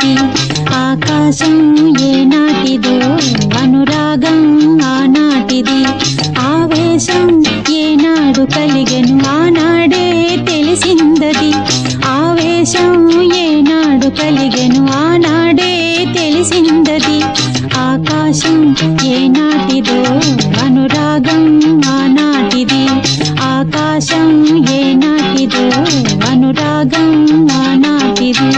ఆనాటిది ఆకాశం ఏనాటిదో అనురాగం ఆనాటిది ఆవేశం ఏనాడు కలిగెను ఆనాడే తెలిసిందది ఆవేశం ఏనాడు కలిగెను ఆనాడే తెలిసిందది ఆకాశం ఏనాటిదో అనురాగం ఆనాటిది ఆకాశం ఏనాటిదో అనురాగం ఆనాటిది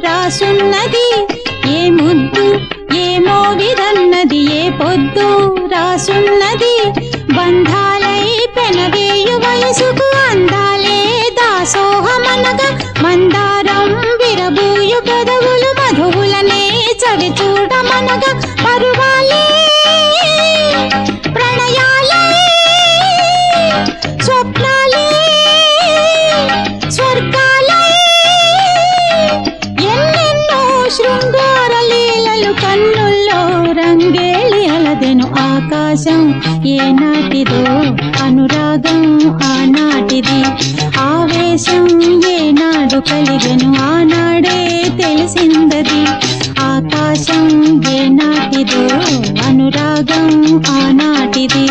రాసున్నది ఏ ముద్దు ఏ మోవిదన్నది ఏ పొద్దు రాసున్నది బంధాలై పెనవేయు వయసుకు అందాలే దాసోహమనగా మందారం విరబూయు పెదవులు మధువులనే చవి చూడమనగా పరువాలే ప్రణయాలే స్వప్నాలే స్వర్గాలే శృంగార లీలలు కన్నుల్లో రంగేళి అలదెను ఆకాశం ఏనాటిదో అనురాగం ఆనాటిది ఆవేశం ఏనాడు కలిగెను ఆనాడే తెలిసిందది ఆకాశం ఏనాటిదో అనురాగం ఆనాటిది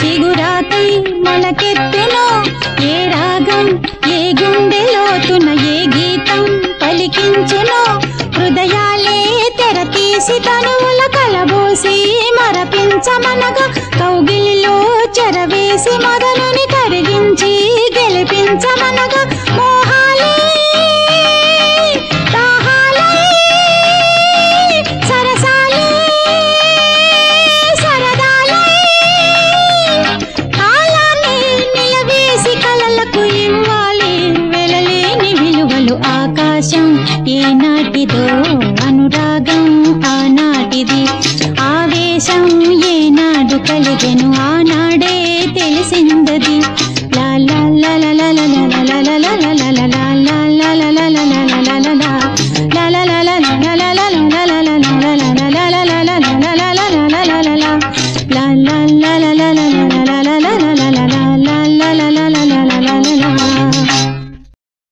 చిగురాకై మొలకెత్తునో ఏ రాగం ఏ గుండెలోతున ఏ గీతం పలికించునో హృదయాలే తెరతీసి తనువుల కలబోసి మరపించమనగా కౌగిలిలో చెరవేసి